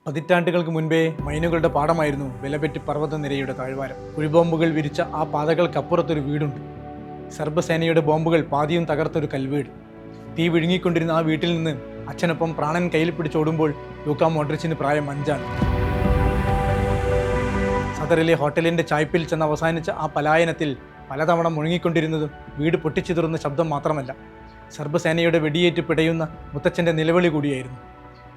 പതിറ്റാണ്ടുകൾക്ക് മുൻപേ മൈനുകളുടെ പാടമായിരുന്നു വിലപെറ്റ് പർവ്വതനിരയുടെ താഴ്വാരം. കുഴിബോംബുകൾ വിരിച്ച ആ പാതകൾക്കപ്പുറത്തൊരു വീടുണ്ട്. സർബ് സേനയുടെ ബോംബുകൾ പാതിയും തകർത്തൊരു കൽവീട്. തീ വിഴുങ്ങിക്കൊണ്ടിരുന്ന ആ വീട്ടിൽ നിന്ന് അച്ഛനൊപ്പം പ്രാണൻ കയ്യിൽ പിടിച്ചോടുമ്പോൾ ലൂക്ക മോഡ്രിച്ചിന് പ്രായം 5. സദറിലെ ഹോട്ടലിന്റെ ചായ്പിൽ ചെന്ന് അവസാനിച്ച ആ പലായനത്തിൽ പലതവണ മുഴുങ്ങിക്കൊണ്ടിരുന്നതും വീട് പൊട്ടിച്ചിതറുന്ന ശബ്ദം മാത്രമല്ല, സർബ് സേനയുടെ വെടിയേറ്റ് പിടയുന്ന മുത്തച്ഛൻ്റെ നിലവിളി കൂടിയായിരുന്നു.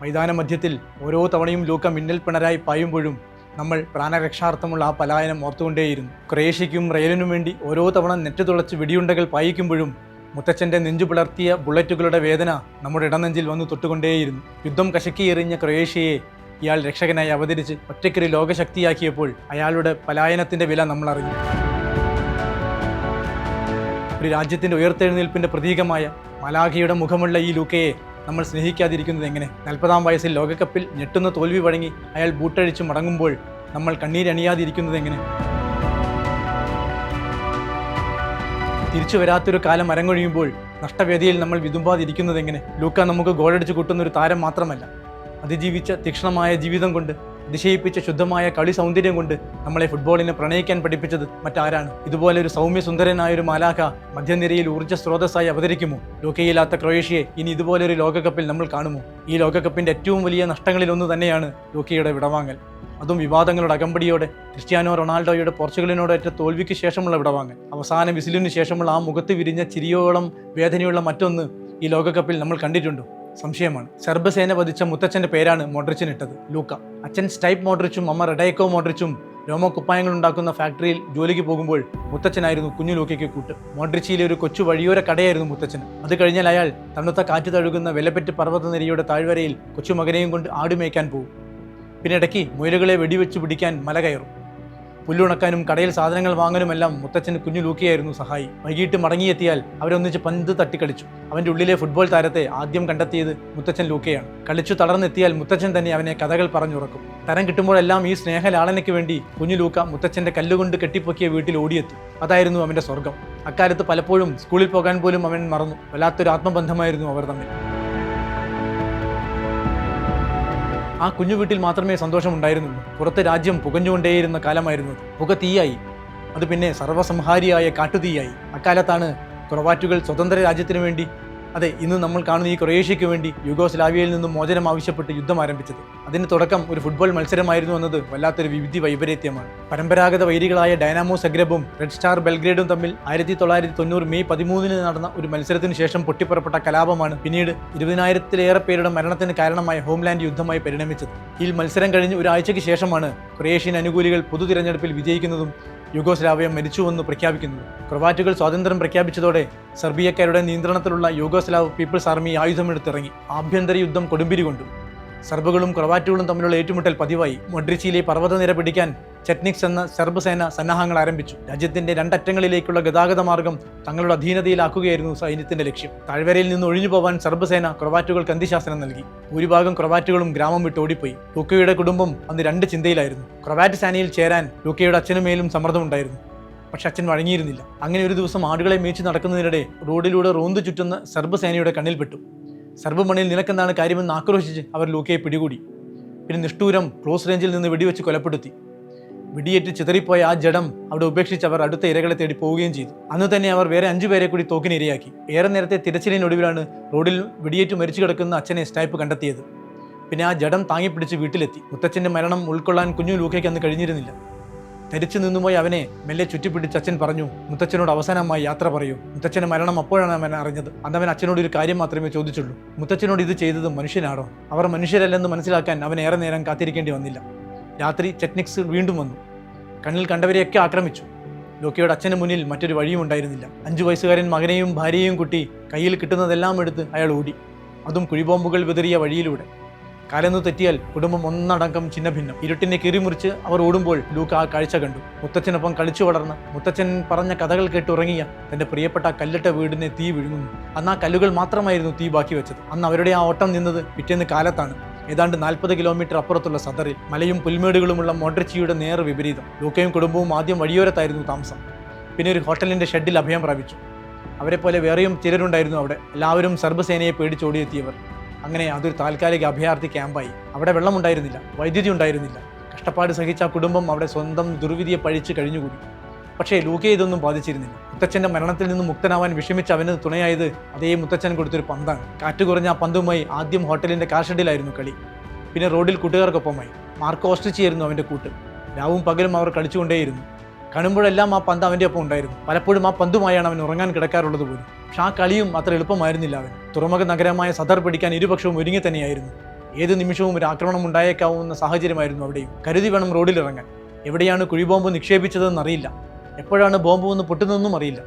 മൈതാന മധ്യത്തിൽ ഓരോ തവണയും ലൂക്ക മിന്നൽ പിണരായി പായുമ്പോഴും നമ്മൾ പ്രാണരക്ഷാർത്ഥമുള്ള ആ പലായനം ഓർത്തുകൊണ്ടേയിരുന്നു. ക്രൊയേഷ്യയ്ക്കും റയലിനും വേണ്ടി ഓരോ തവണ നെറ്റ് തുളച്ച് വെടിയുണ്ടകൾ പായിക്കുമ്പോഴും മുത്തച്ഛൻ്റെ നെഞ്ചു പിളർത്തിയ ബുള്ളറ്റുകളുടെ വേദന നമ്മുടെ ഇടനെഞ്ചിൽ വന്നു തൊട്ടുകൊണ്ടേയിരുന്നു. യുദ്ധം കശക്കിയെറിഞ്ഞ ക്രൊയേഷ്യയെ ഇയാൾ രക്ഷകനായി അവതരിച്ച് ഒറ്റയ്ക്കൊരു ലോകശക്തിയാക്കിയപ്പോൾ അയാളുടെ പലായനത്തിൻ്റെ വില നമ്മൾ അറിഞ്ഞു. ഒരു രാജ്യത്തിൻ്റെ ഉയർത്തെഴുന്നേൽപ്പിൻ്റെ പ്രതീകമായ മലാഖയുടെ മുഖമുള്ള ഈ ലൂക്കയെ നമ്മൾ സ്നേഹിക്കാതിരിക്കുന്നത് എങ്ങനെ? 40-ാം വയസ്സിൽ ലോകകപ്പിൽ ഞെട്ടുന്ന തോൽവി വഴങ്ങി അയാൾ ബൂട്ടഴിച്ച് മടങ്ങുമ്പോൾ നമ്മൾ കണ്ണീരണിയാതിരിക്കുന്നത് എങ്ങനെ? തിരിച്ചു വരാത്തൊരു കാലം അരങ്ങൊഴിയുമ്പോൾ നഷ്ടവേദിയിൽ നമ്മൾ വിതുമ്പാതിരിക്കുന്നത് എങ്ങനെ? ലൂക്ക നമുക്ക് ഗോളടിച്ച് കൂട്ടുന്ന ഒരു താരം മാത്രമല്ല, അതിജീവിച്ച തീക്ഷ്ണമായ ജീവിതം കൊണ്ട്, അതിശയിപ്പിച്ച ശുദ്ധമായ കളി സൗന്ദര്യം കൊണ്ട് നമ്മളെ ഫുട്ബോളിനെ പ്രണയിക്കാൻ പഠിപ്പിച്ചത് മറ്റാരാണ്? ഇതുപോലെ ഒരു സൗമ്യസുന്ദരനായൊരു മാലാഖ മധ്യനിരയിൽ ഊർജ്ജ സ്രോതസ്സായി അവതരിക്കുമോ? ലൂക്കയില്ലാത്ത ക്രൊയേഷ്യയെ ഇനി ഇതുപോലൊരു ലോകകപ്പിൽ നമ്മൾ കാണുമോ? ഈ ലോകകപ്പിൻ്റെ ഏറ്റവും വലിയ നഷ്ടങ്ങളിലൊന്നു തന്നെയാണ് ലൂക്കയുടെ വിടവാങ്ങൽ. അതും വിവാദങ്ങളുടെ അകമ്പടിയോടെ. ക്രിസ്ത്യാനോ റൊണാൾഡോയുടെ പോർച്ചുഗലിനോടേറ്റ തോൽവിക്ക് ശേഷമുള്ള വിടവാങ്ങൽ. അവസാന വിസിലിന് ശേഷമുള്ള ആ മുഖത്ത് വിരിഞ്ഞ ചിരിയോളം വേദനയുള്ള മറ്റൊന്ന് ഈ ലോകകപ്പിൽ നമ്മൾ കണ്ടിട്ടുണ്ടോ? സംശയമാണ്. സർബ് സേന വധിച്ച മുത്തച്ഛൻ്റെ പേരാണ് മോഡ്രിച്ചിനിട്ടത്, ലൂക്ക. അച്ഛൻ സ്റ്റൈപ്പ് മോഡ്രിച്ചും അമ്മ റെഡൈക്കോ മോഡ്രിച്ചും രോമോ കുപ്പായങ്ങൾ ഉണ്ടാക്കുന്ന ഫാക്ടറിയിൽ ജോലിക്ക് പോകുമ്പോൾ മുത്തച്ഛനായിരുന്നു കുഞ്ഞു ലൂക്കയ്ക്ക് കൂട്ട്. മോഡ്രിച്ചിയിലെ ഒരു കൊച്ചു വഴിയോര കടയായിരുന്നു മുത്തച്ഛന്. അത് കഴിഞ്ഞാൽ അയാൾ തണുത്ത കാറ്റ് തഴുകുന്ന വിലപെറ്റ് പർവ്വതനിരയുടെ താഴ്വരയിൽ കൊച്ചുമകനെയും കൊണ്ട് ആടുമേയ്ക്കാൻ പോകും. പിന്നെ ഇടയ്ക്ക് മുയലുകളെ വെടിവെച്ച് പിടിക്കാൻ മല കയറും. പുല്ലുണക്കാനും കടയിൽ സാധനങ്ങൾ വാങ്ങാനുമെല്ലാം മുത്തച്ഛന് കുഞ്ഞു ലൂക്കയായിരുന്നു സഹായി. വൈകിട്ട് മടങ്ങിയെത്തിയാൽ അവരൊന്നിച്ച് പന്ത് തട്ടിക്കളിച്ചു. അവൻ്റെ ഉള്ളിലെ ഫുട്ബോൾ താരത്തെ ആദ്യം കണ്ടെത്തിയത് മുത്തച്ഛൻ ലൂക്കയാണ്. കളിച്ചു തളർന്നെത്തിയാൽ മുത്തച്ഛൻ തന്നെ അവനെ കഥകൾ പറഞ്ഞുറക്കും. തരം കിട്ടുമ്പോഴെല്ലാം ഈ സ്നേഹലാളനയ്ക്ക് വേണ്ടി കുഞ്ഞു ലൂക്ക മുത്തച്ഛൻ്റെ കല്ലുകൊണ്ട് കെട്ടിപ്പൊക്കിയ വീട്ടിൽ ഓടിയെത്തും. അതായിരുന്നു അവൻ്റെ സ്വർഗം. അക്കാലത്ത് പലപ്പോഴും സ്കൂളിൽ പോകാൻ പോലും അവൻ മറന്നു. വല്ലാത്തൊരു ആത്മബന്ധമായിരുന്നു അവർ തമ്മിൽ. ആ കുഞ്ഞു വീട്ടിൽ മാത്രമേ സന്തോഷമുണ്ടായിരുന്നുള്ളൂ. പുറത്ത് രാജ്യം പുകഞ്ഞുകൊണ്ടേയിരുന്ന കാലമായിരുന്നു. പുക തീയായി. അത് പിന്നെ സർവ്വസംഹാരിയായ കാട്ടുതീയായി. അക്കാലത്താണ് ക്രൊവാറ്റുകൾ സ്വതന്ത്ര രാജ്യത്തിനു വേണ്ടി, അതെ, ഇന്ന് നമ്മൾ കാണുന്ന ഈ ക്രൊയേഷ്യയ്ക്ക് വേണ്ടി യുഗോസ്ലാവിയയിൽ നിന്നും മോചനം ആവശ്യപ്പെട്ട് യുദ്ധം ആരംഭിച്ചത്. അതിന് തുടക്കം ഒരു ഫുട്ബോൾ മത്സരമായിരുന്നു എന്നത് വല്ലാത്തൊരു വിവിധ വൈപരീത്യമാണ്. പരമ്പരാഗത വൈരികളായ ഡൈനാമോ സഗ്രബും റെഡ് സ്റ്റാർ ബെൽഗ്രേഡും തമ്മിൽ 1990 മെയ് 13 നടന്ന ഒരു മത്സരത്തിന് ശേഷം പൊട്ടിപ്പുറപ്പെട്ട കലാപമാണ് പിന്നീട് 20,000-ലേറെ പേരുടെ മരണത്തിന് കാരണമായ ഹോംലാൻഡ് യുദ്ധമായി പരിണമിച്ചത്. ഈ മത്സരം കഴിഞ്ഞ് ഒരാഴ്ചയ്ക്ക് ശേഷമാണ് ക്രൊയേഷ്യൻ അനുകൂലികൾ പൊതു തിരഞ്ഞെടുപ്പിൽ വിജയിക്കുന്നതും യുഗോസ്ലാവിയ മരിച്ചുവെന്ന് പ്രഖ്യാപിക്കുന്നത്. ക്രൊവാറ്റുകൾ സ്വാതന്ത്ര്യം പ്രഖ്യാപിച്ചതോടെ സെർബിയക്കാരുടെ നിയന്ത്രണത്തിലുള്ള യുഗോസ്ലാവ് പീപ്പിൾസ് ആർമി ആയുധമെടുത്തിറങ്ങി. ആഭ്യന്തര യുദ്ധം കൊടുമ്പിരി കൊണ്ടു. സർബുകളും ക്രൊവാറ്റുകളും തമ്മിലുള്ള ഏറ്റുമുട്ടൽ പതിവായി. മോഡ്രിച്ചിയിലെ പർവ്വതനിര പിടിക്കാൻ ചെറ്റ്നിക്സ് എന്ന സെർബ് സേന സന്നാഹങ്ങൾ ആരംഭിച്ചു. രാജ്യത്തിന്റെ രണ്ടറ്റങ്ങളിലേക്കുള്ള ഗതാഗത മാർഗം തങ്ങളുടെ അധീനതയിലാക്കുകയായിരുന്നു സൈന്യത്തിന്റെ ലക്ഷ്യം. താഴ്വരയിൽ നിന്ന് ഒഴിഞ്ഞു പോവാൻ സെർബ് സേന ക്രൊവാറ്റുകൾക്ക് അന്ത്യശാസനം നൽകി. ഭൂരിഭാഗം ക്രൊവാറ്റുകളും ഗ്രാമം വിട്ട് ഓടിപ്പോയി. ലൂക്കയുടെ കുടുംബം അന്ന് 2 ചിന്തയിലായിരുന്നു. ക്രൊവാറ്റ് സേനയിൽ ചേരാൻ ലൂക്കയുടെ അച്ഛനുമേലും സമ്മർദ്ദമുണ്ടായിരുന്നു. പക്ഷെ അച്ഛൻ വഴങ്ങിയിരുന്നില്ല. അങ്ങനെ ഒരു ദിവസം ആടുകളെ മേച്ച് നടക്കുന്നതിനിടെ റോഡിലൂടെ റോന്തു ചുറ്റുന്ന സെർബ് സേനയുടെ കണ്ണിൽപ്പെട്ടു. സെർബ് മണ്ണിൽ നിനക്കെന്താണ് കാര്യമെന്ന് ആക്രോശിച്ച് അവർ ലൂക്കയെ പിടികൂടി. പിന്നെ നിഷ്ഠൂരം ക്ലോസ് റേഞ്ചിൽ നിന്ന് വെടിവെച്ച് കൊലപ്പെടുത്തി. വെടിയേറ്റ് ചിതറിപ്പോയ ആ ജഡം അവിടെ ഉപേക്ഷിച്ച് അവർ അടുത്ത ഇരകളെ തേടി പോവുകയും ചെയ്തു. അന്ന് തന്നെ അവർ വേറെ 5 പേരെ കൂടി തോക്കിന് ഇരയാക്കി. ഏറെ നേരത്തെ തിരച്ചിലിനൊടുവിലാണ് റോഡിൽ വെടിയേറ്റ് മരിച്ചു കിടക്കുന്ന അച്ഛനെ സ്റ്റൈപ്പ് കണ്ടെത്തിയത്. പിന്നെ ആ ജഡം താങ്ങിപ്പിടിച്ച് വീട്ടിലെത്തി. മുത്തച്ഛൻ്റെ മരണം ഉൾക്കൊള്ളാൻ കുഞ്ഞു ലൂക്കയ്ക്ക് അന്ന് കഴിഞ്ഞിരുന്നില്ല. ധരിച്ചു നിന്നുപോയി അവനെ മെല്ലെ ചുറ്റിപ്പിടിച്ച് അച്ഛൻ പറഞ്ഞു, മുത്തച്ഛനോട് അവസാനമായി യാത്ര പറയൂ. മുത്തച്ഛൻ്റെ മരണം അപ്പോഴാണ് അവൻ അറിഞ്ഞത്. അന്നവൻ അച്ഛനോട് ഒരു കാര്യം മാത്രമേ ചോദിച്ചുള്ളൂ, മുത്തച്ഛനോട് ഇത് ചെയ്തത് മനുഷ്യനാണോ? അവർ മനുഷ്യരല്ലെന്ന് മനസ്സിലാക്കാൻ അവൻ ഏറെ നേരം കാത്തിരിക്കേണ്ടി വന്നില്ല. രാത്രി ചെറ്റ്നിക്സ് വീണ്ടും വന്നു. കണ്ണിൽ കണ്ടവരെയൊക്കെ ആക്രമിച്ചു. ലൂക്കയുടെ അച്ഛന് മുന്നിൽ മറ്റൊരു വഴിയും ഉണ്ടായിരുന്നില്ല. 5 വയസ്സുകാരൻ മകനെയും ഭാര്യയെയും കുട്ടി കയ്യിൽ കിട്ടുന്നതെല്ലാം എടുത്ത് അയാൾ ഓടി. അതും കുഴിബോംബുകൾ വിതറിയ വഴിയിലൂടെ. കാലെന്ന് തെറ്റിയാൽ കുടുംബം ഒന്നടങ്കം ഛിന്നഭിന്നം. ഇരുട്ടിനെ കീറിമുറിച്ച് അവർ ഓടുമ്പോൾ ലൂക്ക ആ കാഴ്ച കണ്ടു. മുത്തച്ഛനൊപ്പം കളിച്ചു വളർന്ന, മുത്തച്ഛൻ പറഞ്ഞ കഥകൾ കേട്ടുറങ്ങിയ തൻ്റെ പ്രിയപ്പെട്ട കല്ലിട്ട വീടിനെ തീ വിഴുങ്ങുന്നു. അന്ന് ആ കല്ലുകൾ മാത്രമായിരുന്നു തീ ബാക്കി വെച്ചത്. അന്ന് അവരുടെ ആ ഓട്ടം നിന്നത് പിറ്റേന്ന് കാലത്താണ്. ഏതാണ്ട് 40 കിലോമീറ്റർ അപ്പുറത്തുള്ള സദറിൽ. മലയും പുൽമേടുകളുമുള്ള മോഡ്രിച്ചിയുടെ നേർ വിപരീതം. ലൂക്കയും കുടുംബവും ആദ്യം വഴിയോരത്തായിരുന്നു താമസം. പിന്നെ ഒരു ഹോട്ടലിൻ്റെ ഷെഡിൽ അഭയം പ്രാപിച്ചു. അവരെപ്പോലെ വേറെയും ചിലരുണ്ടായിരുന്നു അവിടെ. എല്ലാവരും സർബ് സേനയെ പേടിച്ചോടിയെത്തിയവർ. അങ്ങനെ അതൊരു താൽക്കാലിക അഭയാർത്ഥി ക്യാമ്പായി. അവിടെ വെള്ളമുണ്ടായിരുന്നില്ല, വൈദ്യുതി ഉണ്ടായിരുന്നില്ല. കഷ്ടപ്പാട് സഹിച്ച ആ കുടുംബം അവിടെ സ്വന്തം ദുർവിധിയെ പഴിച്ച് കഴിഞ്ഞുകൂടി. പക്ഷേ ലൂക്കയെ ഇതൊന്നും ബാധിച്ചിരുന്നില്ല. മുത്തച്ഛൻ്റെ മരണത്തിൽ നിന്നും മുക്തനാവാൻ വിഷമിച്ച് അവന് തുണയായത് അതേ മുത്തച്ഛൻ കൊടുത്തൊരു പന്താണ്. കാറ്റ് കുറഞ്ഞ ആ പന്തുമായി ആദ്യം ഹോട്ടലിൻ്റെ കാർ ഷെഡിലായിരുന്നു കളി. പിന്നെ റോഡിൽ കൂട്ടുകാർക്കൊപ്പമായി. മാർക്ക് ഓസ്ട്രിച്ചായിരുന്നു അവൻ്റെ കൂട്ട്. രാവും പകലും അവർ കളിച്ചുകൊണ്ടേയിരുന്നു. കാണുമ്പോഴെല്ലാം ആ പന്ത് അവൻ്റെ ഒപ്പം ഉണ്ടായിരുന്നു. പലപ്പോഴും ആ പന്തുമായാണ് അവൻ ഉറങ്ങാൻ കിടക്കാറുള്ളത് പോലും. പക്ഷെ ആ കളിയും അത്ര എളുപ്പമായിരുന്നില്ല അവൻ. തുറമുഖ നഗരമായ സദർ പിടിക്കാൻ ഇരുപക്ഷവും ഒരുങ്ങി തന്നെയായിരുന്നു. ഏത് നിമിഷവും ഒരു ആക്രമണം ഉണ്ടായേക്കാവുന്ന സാഹചര്യമായിരുന്നു അവിടെയും. കരുതി വേണം റോഡിലിറങ്ങാൻ. എവിടെയാണ് കുഴിബോംബ് നിക്ഷേപിച്ചതെന്നറിയില്ല. എപ്പോഴാണ് ബോംബ് വന്ന് പൊട്ടുന്നതെന്നും അറിയില്ല.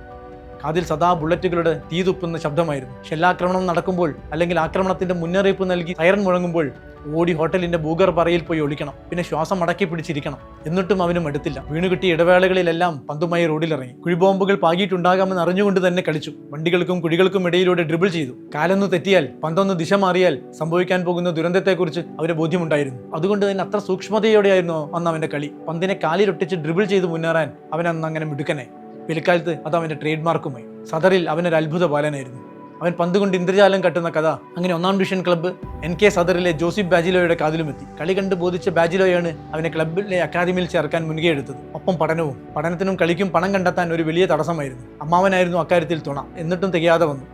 കാതിൽ സദാ ബുള്ളറ്റുകളുടെ തീ തുപ്പുന്ന ശബ്ദമായിരുന്നു. ഷെല്ലാക്രമണം നടക്കുമ്പോൾ അല്ലെങ്കിൽ ആക്രമണത്തിന്റെ മുന്നറിയിപ്പ് നൽകി സൈറൻ മുഴങ്ങുമ്പോൾ ഓടി ഹോട്ടലിന്റെ ഭൂഗർഭറയിൽ പോയി ഒളിക്കണം. പിന്നെ ശ്വാസം അടക്കി പിടിച്ചിരിക്കണം. എന്നിട്ടും അവനും അടുത്തില്ല. വീണുകിട്ടിയ ഇടവേളകളിലെല്ലാം പന്തുമായി റോഡിലിറങ്ങി. കുഴിബോംബുകൾ പാകിയിട്ടുണ്ടാകാമെന്ന് അറിഞ്ഞുകൊണ്ട് തന്നെ കളിച്ചു. വണ്ടികൾക്കും കുഴികൾക്കും ഇടയിലൂടെ ഡ്രിബിൾ ചെയ്തു. കാലൊന്ന് തെറ്റിയാൽ, പന്തൊന്ന് ദിശ മാറിയാൽ സംഭവിക്കാൻ പോകുന്ന ദുരന്തത്തെക്കുറിച്ച് അവന് ബോധ്യമുണ്ടായിരുന്നു. അതുകൊണ്ട് തന്നെ അത്ര സൂക്ഷ്മതയോടെയായിരുന്നു അന്ന് അവന്റെ കളി. പന്തിനെ കാലിലൊട്ടിച്ച് ഡ്രിബിൾ ചെയ്ത് മുന്നേറാൻ അവൻ അന്ന് അങ്ങനെ മിടുക്കനെ. പിൽക്കാലത്ത് അത് അവന്റെ ട്രേഡ് മാർക്കുമായി. സദറിൽ അവനൊരു അത്ഭുത ബാലനായിരുന്നു. അവൻ പന്ത് കൊണ്ട് ഇന്ദ്രജാലം കട്ടുന്ന കഥ അങ്ങനെ 1-ാം ഡിവിഷൻ ക്ലബ്ബ് NK സദറിലെ ജോസിഫ് ബാജിലോയുടെ കാതിലുമെത്തി. കളി കണ്ട് ബോധിച്ച ബാജിലോയാണ് അവനെ ക്ലബ്ബിലെ അക്കാദമിയിൽ ചേർക്കാൻ മുൻകൈയെടുത്തത്. ഒപ്പം പഠനത്തിനും കളിക്കും പണം കണ്ടെത്താൻ ഒരു വലിയ തടസ്സമായിരുന്നു. അമ്മാവനായിരുന്നു അക്കാര്യത്തിൽ തുണ. എന്നിട്ടും തികയാതെ വന്നു.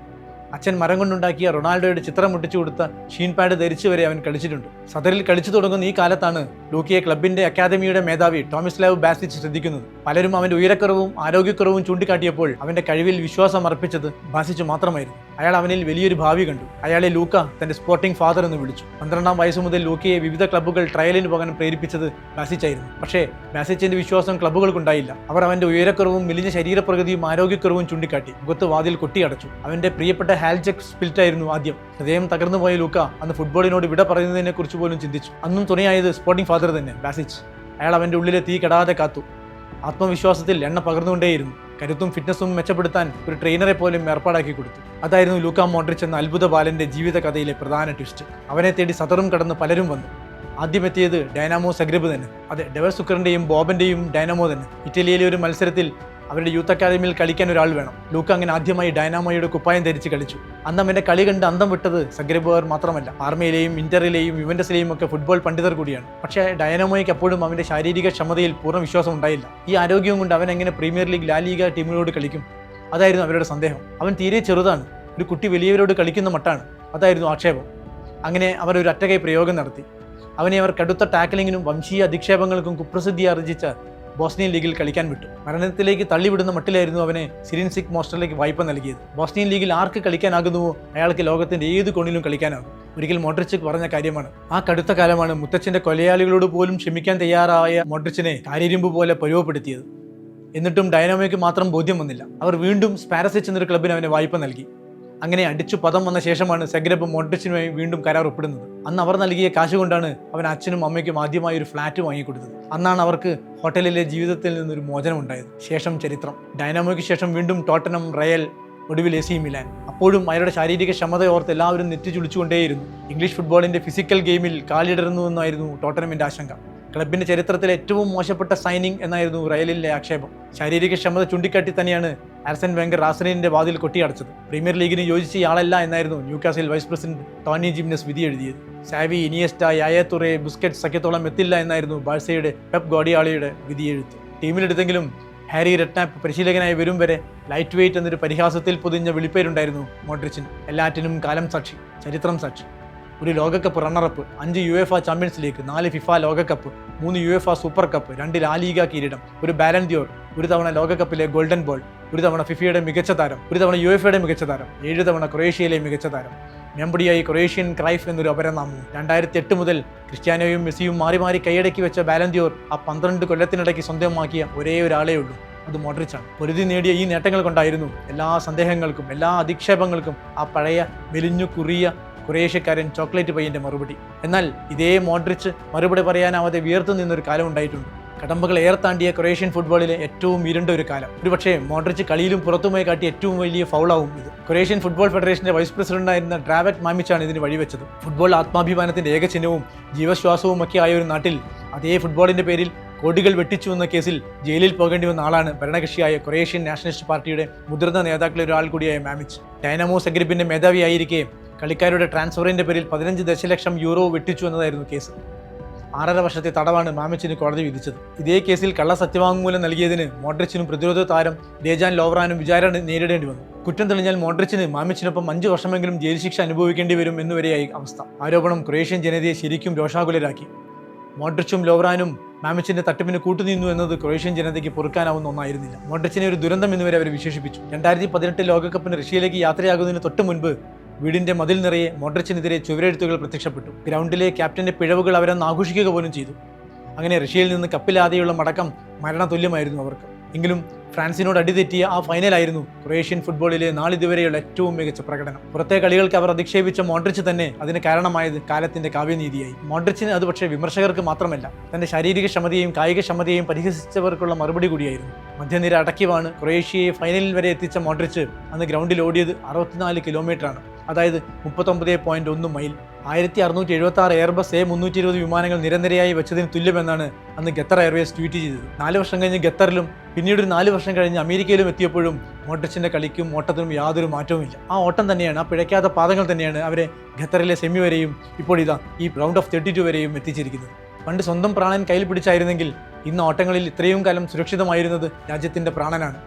അച്ഛൻ മരം കൊണ്ടുണ്ടാക്കിയ റൊണാൾഡോയുടെ ചിത്രം ഒട്ടിച്ചു കൊടുത്ത ഷീൻ പാഡ് ധരിച്ചു വരെ അവൻ കളിച്ചിട്ടുണ്ട്. സദറിൽ കളിച്ചു തുടങ്ങുന്ന ഈ കാലത്താണ് ലൂക്കയെ ക്ലബിന്റെ അക്കാദമിയുടെ മേധാവി ടോമിസ്ലാവ് ബാസിച്ച് ശ്രദ്ധിക്കുന്നത്. പലരും അവന്റെ ഉയരക്കുറവും ആരോഗ്യക്കുറവും ചൂണ്ടിക്കാട്ടിയപ്പോൾ അവന്റെ കഴിവിൽ വിശ്വാസം അർപ്പിച്ചത് ബാസിച്ച് മാത്രമായിരുന്നു. അയാൾ അവനിൽ വലിയൊരു ഭാവി കണ്ടു. അയാളെ ലൂക്ക തന്റെ സ്പോർട്ടിംഗ് ഫാദർ എന്ന് വിളിച്ചു. 12-ാം വയസ്സ് മുതൽ ലൂക്കയെ വിവിധ ക്ലബ്ബുകൾ ട്രയലിന് പോകാൻ പ്രേരിപ്പിച്ചത് ബാസിച്ചായിരുന്നു. പക്ഷേ ബാസിച്ചിന്റെ വിശ്വാസം ക്ലബ്ബുകൾക്കുണ്ടായില്ല. അവർ അവന്റെ ഉയരക്കുറവും മെലിഞ്ഞ ശരീരപ്രകൃതിയും ആരോഗ്യക്കുറവും ചൂണ്ടിക്കാട്ടി. മുഖത്ത് വാതിൽ കൊട്ടിയടച്ചു. അവന്റെ പ്രിയപ്പെട്ട ഹാൽജക് സ്പിൽറ്റായിരുന്നു ആദ്യം. ഹൃദയം തകർന്നുപോയ ലൂക്ക അന്ന് ഫുട്ബോളിനോട് വിട പറയുന്നതിനെ കുറിച്ച് പോലും ചിന്തിച്ചു. അന്നും തുണയായത് സ്പോർട്ടിംഗ് ഫാദർ തന്നെ, ബാസിച്ച്. അയാൾ അവന്റെ ഉള്ളിലെ തീ കെടാതെ കാത്തു. ആത്മവിശ്വാസത്തിൽ എണ്ണ പകർന്നുകൊണ്ടേയിരുന്നു. കരുത്തും ഫിറ്റ്നസും മെച്ചപ്പെടുത്താൻ ഒരു ട്രെയിനറെ പോലും ഏർപ്പാടാക്കി കൊടുത്തു. അതായിരുന്നു ലൂക്ക മോഡ്രിച്ച് എന്ന അത്ഭുത ബാലന്റെ ജീവിത കഥയിലെ പ്രധാന ട്വിസ്റ്റ്. അവനെ തേടി സദറും കടന്ന് പലരും വന്നു. ആദ്യം എത്തിയത് ഡൈനാമോ സഗ്രബ് തന്നെ. അതെ, ഡെവൽ സുക്കറിന്റെയും ബോബന്റെയും ഡൈനാമോ തന്നെ. ഇറ്റലിയിലെ ഒരു മത്സരത്തിൽ അവരുടെ യൂത്ത് അക്കാദമിയിൽ കളിക്കാൻ ഒരാൾ വേണം. ലൂക്ക അങ്ങനെ ആദ്യമായി ഡൈനാമോയുടെ കുപ്പായം ധരിച്ച് കളിച്ചു. അന്ന് അവന്റെ കളി കണ്ട് അന്തം വിട്ടത് സഗ്രബുകാർ മാത്രമല്ല, പാർമയിലെയും ഇന്ററിലെയും യുവന്റസിലെയും ഒക്കെ ഫുട്ബോൾ പണ്ഡിതർ കൂടിയാണ്. പക്ഷേ ഡൈനാമോയ്ക്ക് അപ്പോഴും അവന്റെ ശാരീരിക ക്ഷമതയിൽ പൂർണ്ണ വിശ്വാസം ഉണ്ടായില്ല. ഈ ആരോഗ്യവും കൊണ്ട് അവൻ എങ്ങനെ പ്രീമിയർ ലീഗ്, ലാ ലീഗ ടീമിനോട് കളിക്കും? അതായിരുന്നു അവരുടെ സന്ദേഹം. അവൻ തീരെ ചെറുതാണ്, ഒരു കുട്ടി വലിയവരോട് കളിക്കുന്ന മട്ടാണ്. അതായിരുന്നു ആക്ഷേപം. അങ്ങനെ അവർ ഒരു ഒറ്റകൈ പ്രയോഗം നടത്തി. അവനെ അവർ കടുത്ത ടാക്ലിങ്ങിനും വംശീയ അധിക്ഷേപങ്ങൾക്കും കുപ്രസിദ്ധി ആർജിച്ച ബോസ്നിയൻ ലീഗിൽ കളിക്കാൻ വിട്ടു. മരണത്തിലേക്ക് തള്ളിവിടുന്ന മട്ടിലായിരുന്നു അവനെ സിരിൻസിക് മോസ്റ്ററിലേക്ക് വായ്പ നൽകിയത്. ബോസ്നിയൻ ലീഗിൽ ആർക്ക് കളിക്കാനാകുന്നുവോ അയാൾക്ക് ലോകത്തിന്റെ ഏത് കോണിലും കളിക്കാനാകും. ഒരിക്കൽ മോഡ്രിച്ച് പറഞ്ഞ കാര്യമാണ്. ആ കടുത്ത കാലമാണ് മുത്തച്ഛന്റെ കൊലയാളികളോട് പോലും ക്ഷമിക്കാൻ തയ്യാറായ മോഡ്രിച്ചിനെ കാരിരുമ്പ് പോലെ പരുവപ്പെടുത്തിയത്. എന്നിട്ടും ഡൈനാമോയ്ക്ക് മാത്രം ബോധ്യം വന്നില്ല. അവർ വീണ്ടും സ്പാരസിച്ച് എന്നൊരു ക്ലബിന് അവനെ വായ്പ നൽകി. അങ്ങനെ അടിച്ചു പദം വന്ന ശേഷമാണ് സഗ്രബ് മോഡ്രിച്ചിനുമായി വീണ്ടും കരാർ ഒപ്പിടുന്നത്. അന്ന് അവർ നൽകിയ കാശ് കൊണ്ടാണ് അവൻ അച്ഛനും അമ്മയ്ക്കും ആദ്യമായി ഒരു ഫ്ലാറ്റ് വാങ്ങിക്കൊടുത്തത്. അന്നാണ് അവർക്ക് ഹോട്ടലിലെ ജീവിതത്തിൽ നിന്നൊരു മോചനം ഉണ്ടായത്. ശേഷം ചരിത്രം. ഡൈനാമോയ്ക്ക് ശേഷം വീണ്ടും ടോട്ടനം, റയൽ, ഒടുവിൽ AC മിലാൻ. അപ്പോഴും അയാളുടെ ശാരീരിക ക്ഷമത ഓർത്ത് എല്ലാവരും നെറ്റിച്ചുളിച്ചുകൊണ്ടേയിരുന്നു. ഇംഗ്ലീഷ് ഫുട്ബോളിന്റെ ഫിസിക്കൽ ഗെയിമിൽ കാലിടരുന്നുവെന്നായിരുന്നു ടോട്ടനമിന്റെ ആശങ്ക. ക്ലബിന്റെ ചരിത്രത്തിലെ ഏറ്റവും മോശപ്പെട്ട സൈനിങ് എന്നായിരുന്നു റയലിലെ ആക്ഷേപം. ശാരീരിക ക്ഷമത ചൂണ്ടിക്കാട്ടി തന്നെയാണ് ആർസൻ വെങ്കർ ആർസനലിന്റെ വാതിൽ കൊട്ടിയടച്ചത്. പ്രീമിയർ ലീഗിന് യോജിച്ച ആളല്ല എന്നായിരുന്നു ന്യൂകാസിൽ വൈസ് പ്രസിഡന്റ് ടോണി ജിംനസ് വിധി എഴുതിയത്. സാവി, ഇനിയസ്റ്റ, യായ തുറേ, ബുസ്കറ്റ് സഖ്യത്തോളം എത്തില്ല എന്നായിരുന്നു ബാഴ്സയുടെ പെപ് ഗോഡിയാളയുടെ വിധിയെഴുത്ത്. ടീമിലെടുത്തെങ്കിലും ഹാരി റെഡ്നാപ്പ് പരിശീലകനായി വരും വരെ ലൈറ്റ് വെയ്റ്റ് എന്നൊരു പരിഹാസത്തിൽ പൊതിഞ്ഞ വിളിപ്പേരുണ്ടായിരുന്നു മോഡ്രിച്ചിന്. എല്ലാറ്റിനും കാലം സാക്ഷി, ചരിത്രം സാക്ഷി. ഒരു ലോകകപ്പ് runner-up, 5 UEFA champions league, 4 FIFA ലോകകപ്പ്, 3 UEFA സൂപ്പർ കപ്പ്, 2 ലാ ലീഗ കിരീടം, ഒരു ബാലൻ ദിയോർ, ഒരു തവണ ലോകകപ്പിലെ ഗോൾഡൻ ബോൾ, ഒരു തവണ ഫിഫയുടെ മികച്ച താരം, ഒരു തവണ UEFAയുടെ മികച്ച താരം, 7 തവണ ക്രൊയേഷ്യയിലെ മികച്ച താരം. മെമ്പടിയായി ക്രൊയേഷ്യൻ ക്രൈഫ് എന്നൊരു അപരനാമവും. 2008 മുതൽ ക്രിസ്ത്യാനോയും മെസ്സിയും മാറി മാറി കൈയടക്കി വെച്ച ബാലൻ ദിയോർ ആ 12 കൊല്ലത്തിനിടയ്ക്ക് സ്വന്തമാക്കിയ ഒരേ ഒരാളേ ഉള്ളൂ, അത് മോഡ്രിച്ചാണ്. പൊരുതി നേടിയ ഈ നേട്ടങ്ങൾ കൊണ്ടായിരുന്നു എല്ലാ സന്ദേഹങ്ങൾക്കും എല്ലാ അധിക്ഷേപങ്ങൾക്കും ആ പഴയ മെലിഞ്ഞു കുറിയ ക്രൊയേഷ്യക്കാരൻ ചോക്ലേറ്റ് പയ്യന്റെ മറുപടി. എന്നാൽ ഇതേ മോഡ്രിച്ച് മറുപടി പറയാനാവാതെ വിയർത്തു നിന്നൊരു കാലം ഉണ്ടായിട്ടുണ്ട്. കടമ്പകൾ ഏർത്താണ്ടിയ ക്രൊയേഷ്യൻ ഫുട്ബോളിലെ ഏറ്റവും ഇരുണ്ട ഒരു കാലം. ഒരുപക്ഷേ മോഡ്രിച്ച് കളിയിലും പുറത്തുമായി കാട്ടിയ ഏറ്റവും വലിയ ഫൗളാവും ഇത്. ക്രൊയേഷ്യൻ ഫുട്ബോൾ ഫെഡറേഷന്റെ വൈസ് പ്രസിഡന്റായിരുന്ന ഡ്രാവറ്റ് മാമിച്ചാണ് ഇതിന് വഴിവെച്ചത്. ഫുട്ബോൾ ആത്മാഭിമാനത്തിന്റെ ഏകചിഹ്നവും ജീവശ്വാസവും ഒക്കെ ആയ ഒരു നാട്ടിൽ അതേ ഫുട്ബോളിന്റെ പേരിൽ കോടികൾ വെട്ടിച്ചു എന്ന കേസിൽ ജയിലിൽ പോകേണ്ടി വന്ന ആളാണ് ഭരണകക്ഷിയായ ക്രൊയേഷ്യൻ നാഷണലിസ്റ്റ് പാർട്ടിയുടെ മുതിർന്ന നേതാക്കളിൽ ഒരാൾ കൂടിയായ മാമിച്ച്. ഡൈനാമോ സഗ്രബിന്റെ മേധാവിയായിരിക്കെ കളിക്കാരുടെ ട്രാൻസ്ഫറിന്റെ പേരിൽ 15 ദശലക്ഷം യൂറോ വെട്ടിച്ചു എന്നതായിരുന്നു കേസ്. 6.5 വർഷത്തെ തടവാണ് മാമിച്ചിന് കോടതി വിധിച്ചത്. ഇതേ കേസിൽ കള്ള സത്യവാങ്മൂലം നൽകിയതിന് മോഡ്രിച്ചിനും പ്രതിരോധ താരം ഡേജാൻ ലോവ്റാനും വിചാരണ നേരിടേണ്ടി വന്നു. കുറ്റം തെളിഞ്ഞാൽ മോഡ്രിച്ചിന് മാമിച്ചിനൊപ്പം 5 വർഷമെങ്കിലും ജയിൽ ശിക്ഷ അനുഭവിക്കേണ്ടി വരും എന്നുവരെയായി അവസ്ഥ. ആരോപണം ക്രൊയേഷ്യൻ ജനതയെ ശരിക്കും രോഷാകുലരാക്കി. മോഡ്രിച്ചും ലോവ്റാനും മാമിച്ചിന്റെ തട്ടിപ്പിന് കൂട്ടുനിന്നു എന്നത് ക്രൊയേഷ്യൻ ജനതയ്ക്ക് പൊറുക്കാനാവുന്ന ഒന്നായിരുന്നില്ല. മോഡ്രിച്ചിനെ ഒരു ദുരന്തം എന്നുവരെ അവർ വിശേഷിപ്പിച്ചു. 2018 ലോകകപ്പിന് റഷ്യയിലേക്ക് യാത്രയാകുന്നതിന് തൊട്ട് മുൻപ് വീടിന്റെ മതിൽ നിറയെ മോഡ്രിച്ചിനെതിരെ ചുവരെഴുത്തുകൾ പ്രത്യക്ഷപ്പെട്ടു. ഗ്രൗണ്ടിലെ ക്യാപ്റ്റന്റെ പിഴവുകൾ അവരന്ന് ആഘോഷിക്കുക പോലും ചെയ്തു. അങ്ങനെ റഷ്യയിൽ നിന്ന് കപ്പിലാതെയുള്ള മടക്കം മരണതുല്യമായിരുന്നു അവർക്ക്. എങ്കിലും ഫ്രാൻസിനോട് അടിതെറ്റിയ ആ ഫൈനലായിരുന്നു ക്രൊയേഷ്യൻ ഫുട്ബോളിലെ നാളിതുവരെയുള്ള ഏറ്റവും മികച്ച പ്രകടനം. പുറത്തെ കളികൾക്ക് അവർ അധിക്ഷേപിച്ച മോഡ്രിച്ച് തന്നെ അതിന് കാരണമായത് കാലത്തിന്റെ കാവ്യനീതിയായി. മോഡ്രിച്ചിന് അത് പക്ഷേ വിമർശകർക്ക് മാത്രമല്ല, തന്റെ ശാരീരിക ക്ഷമതയെയും കായിക ക്ഷമതയെയും പരിഹസിച്ചവർക്കുള്ള മറുപടി കൂടിയായിരുന്നു. മധ്യനിര അടക്കിവാണ് ക്രൊയേഷ്യയെ ഫൈനലിൽ വരെ എത്തിച്ച മോഡ്രിച്ച് അന്ന് ഗ്രൗണ്ടിൽ ഓടിയത് 64 കിലോമീറ്ററാണ്. അതായത് 39.1 മൈൽ. 1676 എയർബസ് A320 വിമാനങ്ങൾ നിരനിരയായി വെച്ചതിന് തുല്യമെന്നാണ് അന്ന് ഖത്തർ എയർവേസ് ട്വീറ്റ് ചെയ്തത്. 4 വർഷം കഴിഞ്ഞ് ഖത്തറിലും പിന്നീട് 4 വർഷം കഴിഞ്ഞ് അമേരിക്കയിലും എത്തിയപ്പോഴും മോഡ്രിച്ചിന്റെ കളിക്കും ഓട്ടത്തിനും യാതൊരു മാറ്റവുമില്ല. ആ ഓട്ടം തന്നെയാണ്, ആ പിഴയ്ക്കാത്ത പാദങ്ങൾ തന്നെയാണ് അവരെ ഖത്തറിലെ സെമി വരെയും ഇപ്പോൾ ഇതാ ഈ റൗണ്ട് ഓഫ് 32 വരെയും എത്തിച്ചിരിക്കുന്നത്. പണ്ട് സ്വന്തം പ്രാണൻ കയ്യിൽ പിടിച്ചായിരുന്നെങ്കിൽ ഇന്ന് ഓട്ടങ്ങളിൽ ഇത്രയും കാലം സുരക്ഷിതമായിരുന്നത് രാജ്യത്തിന്റെ പ്രാണനാണ്,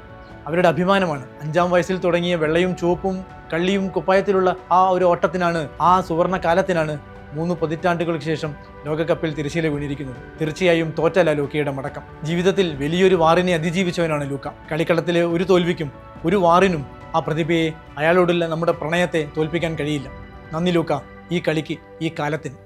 അവരുടെ അഭിമാനമാണ്. 5-ാം വയസ്സിൽ തുടങ്ങിയ വെള്ളയും ചുവപ്പും കള്ളിയും കുപ്പായത്തിലുള്ള ആ ഒരു ഓട്ടത്തിനാണ്, ആ സുവർണ കാലത്തിനാണ് 3 പതിറ്റാണ്ടുകൾക്ക് ശേഷം ലോകകപ്പിൽ തിരശ്ശീല വീണിരിക്കുന്നത്. തീർച്ചയായും തോറ്റല്ല ലൂക്കയുടെ മടക്കം. ജീവിതത്തിൽ വലിയൊരു വാറിനെ അതിജീവിച്ചവനാണ് ലൂക്ക. കളിക്കളത്തിലെ ഒരു തോൽവിക്കും ഒരു വാറിനും ആ പ്രതിഭയെ, അയാളോടുള്ള നമ്മുടെ പ്രണയത്തെ തോൽപ്പിക്കാൻ കഴിയില്ല. നന്ദി ലൂക്ക, ഈ കളിക്ക്, ഈ കാലത്തിന്.